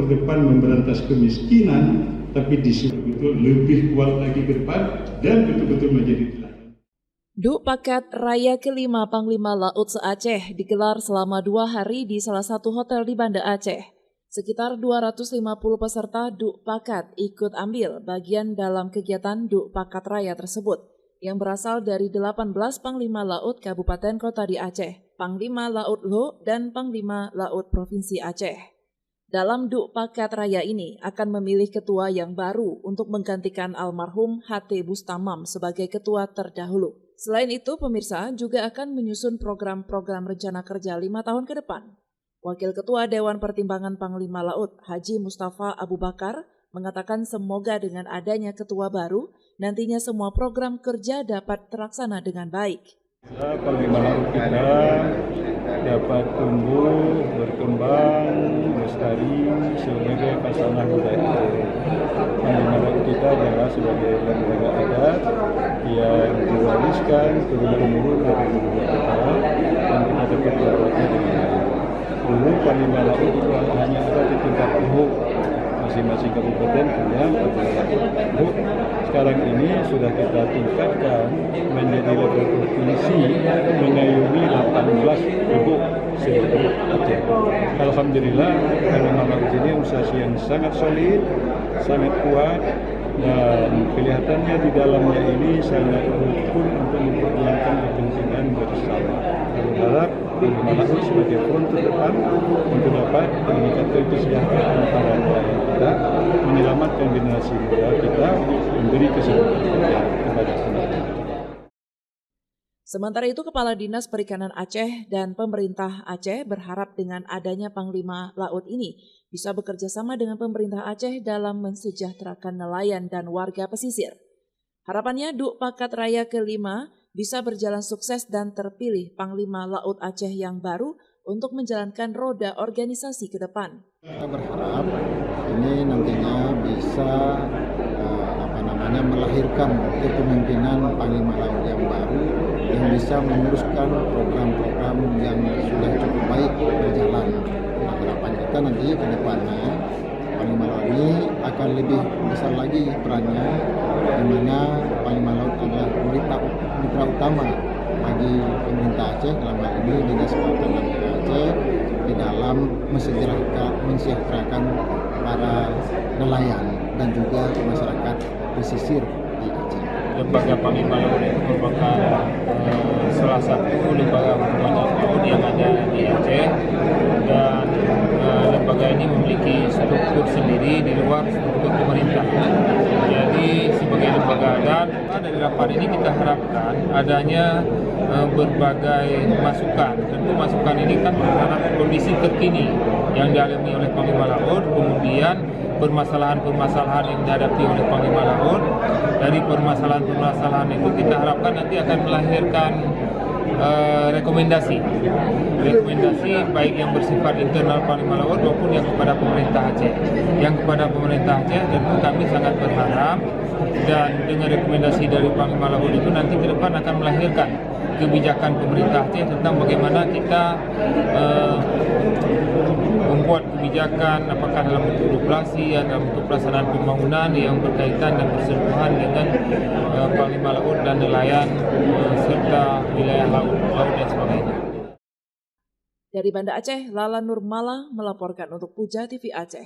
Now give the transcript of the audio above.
terdepan memberantas kemiskinan, tapi betul lebih kuat lagi ke depan dan betul-betul menjadi teladan. DUK Pakat Raya ke-5 Panglima Laut se-Aceh digelar selama 2 hari di salah satu hotel di Banda Aceh. Sekitar 250 peserta DUK Pakat ikut ambil bagian dalam kegiatan DUK Pakat Raya tersebut, yang berasal dari 18 Panglima Laut Kabupaten Kota di Aceh, Panglima Laut Lo, dan Panglima Laut Provinsi Aceh. Dalam DUK Pakat Raya ini akan memilih ketua yang baru untuk menggantikan almarhum HT Bustamam sebagai ketua terdahulu. Selain itu, pemirsa juga akan menyusun program-program rencana kerja 5 tahun ke depan. Wakil Ketua Dewan Pertimbangan Panglima Laut, Haji Mustafa Abu Bakar, mengatakan semoga dengan adanya ketua baru, nantinya semua program kerja dapat terlaksana dengan baik. Panglima Laut kita dapat tumbuh, berkembang, lestari sebagai pasangan budaya. Panglima Laut kita adalah sebagai lembaga adat yang diwariskan turun-temurun dari leluhur kita dan kita dapat merawatnya dengan baik. Dulu Panglima Laut itu hanya ada di tingkat luhur, masing-masing kabupaten punya Panglima Laut. Sekarang ini sudah kita tingkatkan menjadi level provinsi, mengayomi 18 lubuk seluruh Aceh. Alhamdulillah, Panglima Laut ini organisasi yang sangat solid, sangat kuat, dan kelihatannya di dalamnya ini sangat rukun untuk memperjuangkan kepentingan bersama. Kami berharap Panglima Laut sebagai front terdepan untuk dapat meningkatkan kesejahteraan para nelayan kita, menyelamatkan generasi muda kita, memberi kesempatan kerja kepada semua. Sementara itu, Kepala Dinas Perikanan Aceh dan pemerintah Aceh berharap dengan adanya Panglima Laut ini bisa bekerja sama dengan pemerintah Aceh dalam mensejahterakan nelayan dan warga pesisir. Harapannya DUK Pakat Raya ke-5 bisa berjalan sukses dan terpilih Panglima Laut Aceh yang baru untuk menjalankan roda organisasi ke depan. Kita berharap ini nantinya bisa melahirkan kepemimpinan Panglima Laut yang baru yang bisa meneruskan program-program yang sudah cukup baik berjalan. Nah, harapan kita nanti ke depannya Panglima Laut ini akan lebih besar lagi perannya, di mana Panglima Laut adalah mitra utama bagi pemerintah Aceh, dalam hal ini Dinas Perikanan Aceh, di dalam mensejahterakan para nelayan dan juga masyarakat pesisir di Aceh. Lembaga Panglima Laut itu merupakan salah satu lembaga pertahanan laut yang ada di Aceh, dan lembaga ini memiliki struktur sendiri di luar struktur pemerintah. Jadi sebagai lembaga adat, dari rapat ini kita harapkan adanya berbagai masukan. Tentu masukan ini kan terhadap kondisi terkini yang dialami oleh Panglima Laut, kemudian permasalahan-permasalahan yang dihadapi oleh Panglima Laut. Dari permasalahan-permasalahan itu kita harapkan nanti akan melahirkan rekomendasi baik yang bersifat internal Panglima Laut maupun yang kepada pemerintah Aceh. Yang kepada pemerintah Aceh tentu kami sangat berharap, dan dengan rekomendasi dari Panglima Laut itu nanti ke depan akan melahirkan kebijakan pemerintah Aceh tentang bagaimana kita membuat kebijakan, apakah dalam bentuk regulasi atau dalam bentuk pelaksanaan pembangunan yang berkaitan dan bersentuhan dengan Panglima Laut dan nelayan serta wilayah laut dan sebagainya. Dari Banda Aceh, Lala Nurmala melaporkan untuk Puja TV Aceh.